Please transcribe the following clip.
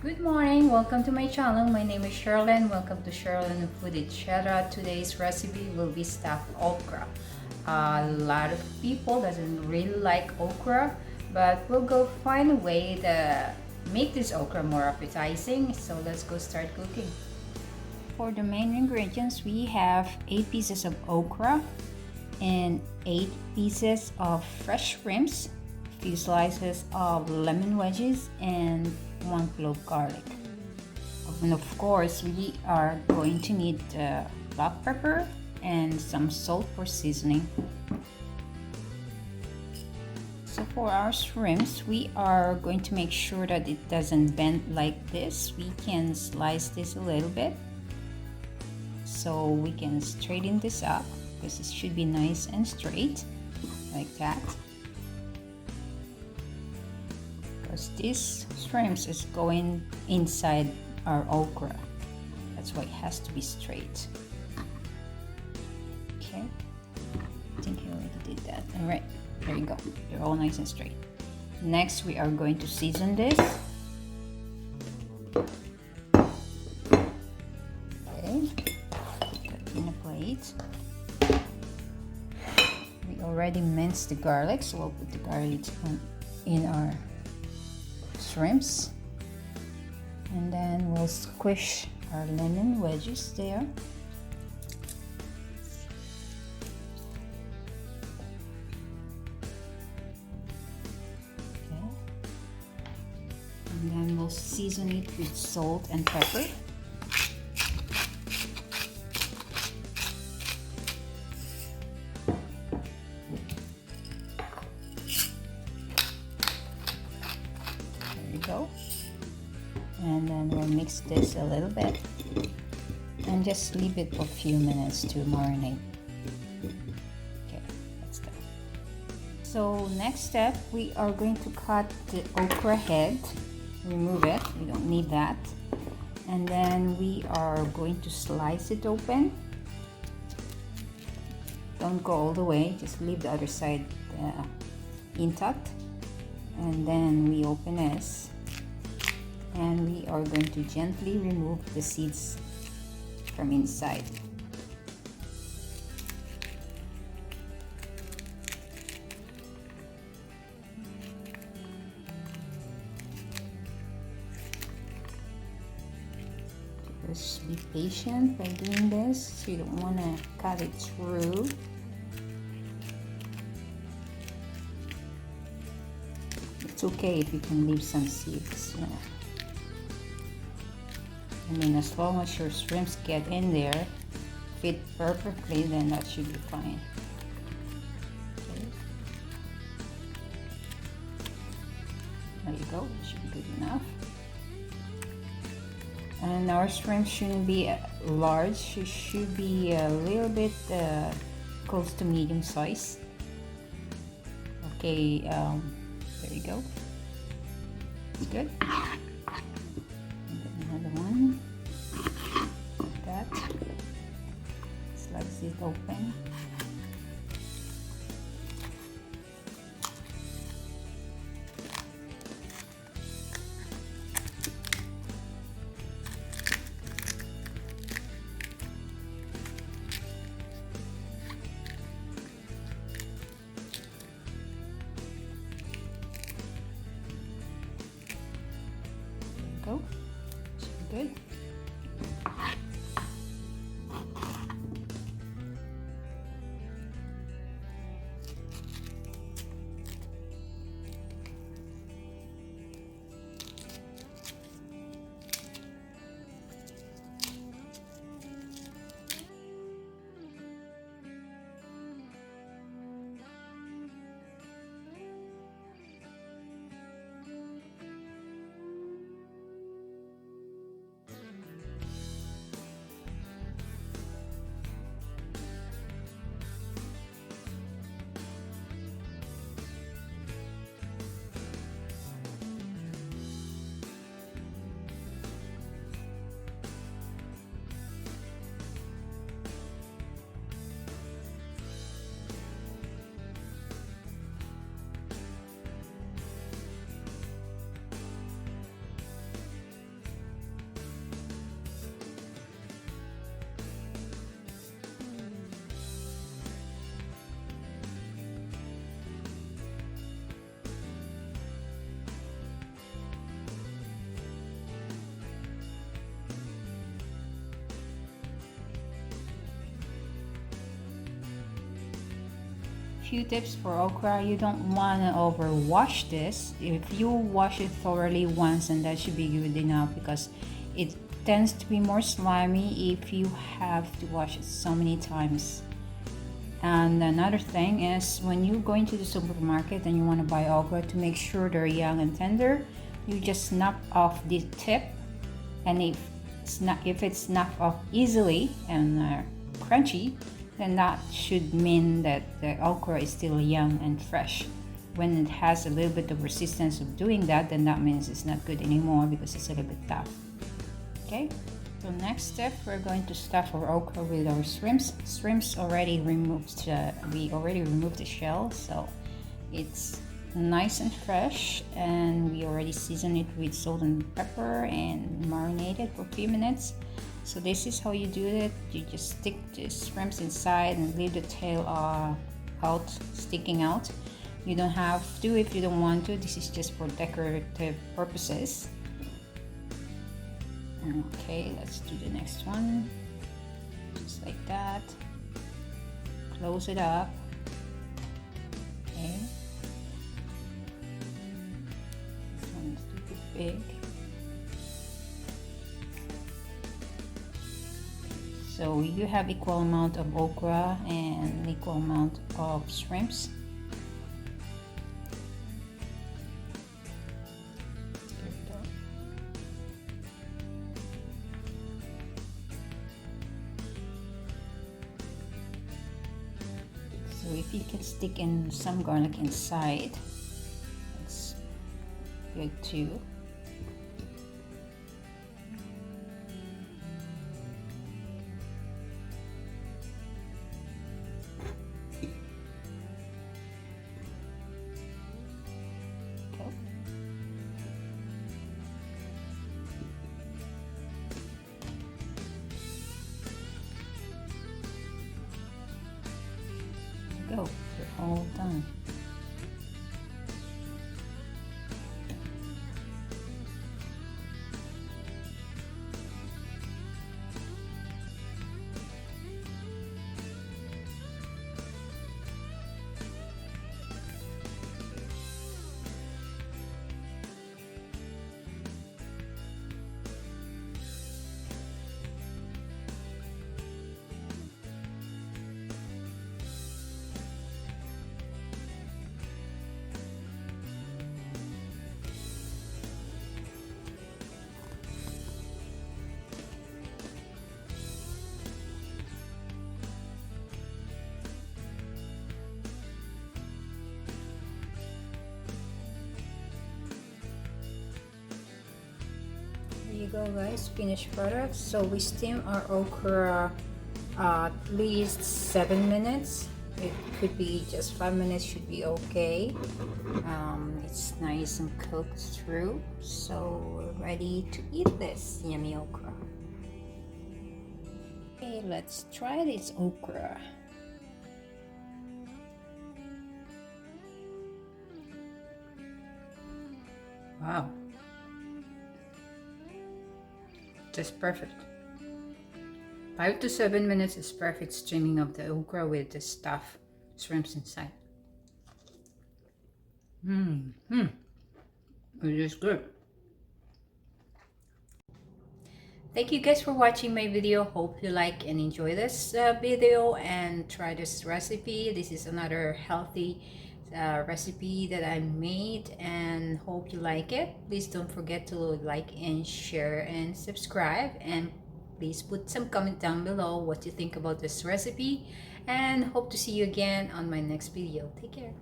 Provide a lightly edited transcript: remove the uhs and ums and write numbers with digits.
Good morning, welcome to my channel. My name is Sherlyn. Welcome to Sherlyn Food Etc. Today's recipe will be stuffed okra. A lot of people doesn't really like okra, but we'll go find a way to make this okra more appetizing. So let's go start cooking. For the main ingredients, we have 8 pieces of okra and 8 pieces of fresh shrimps, few slices of lemon wedges, and 1 clove garlic. And of course, we are going to need black pepper and some salt for seasoning. So for our shrimps, we are going to make sure that it doesn't bend like this. We can slice this a little bit so we can straighten this up, because it should be nice and straight like that. Because this shrimps is going inside our okra, that's why it has to be straight. Okay, I think I already did that. All right, there you go, they're all nice and straight. Next, we are going to season this. Okay, put in a plate. We already minced the garlic, so we'll put the garlic in our shrimps, and then we'll squish our lemon wedges there. Okay, and then we'll season it with salt and pepper. Go, and then we'll mix this a little bit and just leave it for a few minutes to marinate. Okay, that's done. So next step, we are going to cut the okra head, remove it, we don't need that, and then we are going to slice it open. Don't go all the way, just leave the other side intact, and then we open this, and we are going to gently remove the seeds from inside. Just be patient by doing this. You don't want to cut it through. It's okay if you can leave some seeds, you know. I mean, as long as your shrimps get in there, fit perfectly, then that should be fine. Okay. There you go, it should be good enough. And our shrimp shouldn't be large, it should be a little bit close to medium size. Okay, there you go. It's good. Another one, like that. Slice it open. There you go. Should be good. few tips for okra. You don't want to overwash this. If you wash it thoroughly once, and that should be good enough, because it tends to be more slimy if you have to wash it so many times. And another thing is, when you go into the supermarket and you want to buy okra, to make sure they're young and tender, you just snap off the tip, and if it's snapped off easily and crunchy, then that should mean that the okra is still young and fresh. When it has a little bit of resistance of doing that, then that means it's not good anymore because it's a little bit tough. Okay, so next step, we're going to stuff our okra with our shrimps. Shrimps already removed, we already removed the shell, so it's nice and fresh, and we already seasoned it with salt and pepper and marinated for a few minutes. So this is how you do it. You just stick the shrimps inside and leave the tail sticking out. You don't have to if you don't want to. This is just for decorative purposes. Okay, let's do the next one. Just like that. Close it up. Okay. This one's a little bit big. So you have equal amount of okra and equal amount of shrimps. There we go. So if you can stick in some garlic inside, that's good too. Go, we're all done. There you go, guys, finished product. So we steam our okra at least 7 minutes. It could be just 5 minutes, should be okay. It's nice and cooked through, so we're ready to eat this yummy okra. Okay, let's try this okra. Wow, just perfect. 5 to 7 minutes is perfect steaming of the okra with the stuffed shrimps inside. It is good. Thank you guys for watching my video. Hope you like and enjoy this video and try this recipe. This is another healthy recipe that I made, and hope you like it. Please don't forget to like and share and subscribe, and please put some comment down below what you think about this recipe, and hope to see you again on my next video. Take care.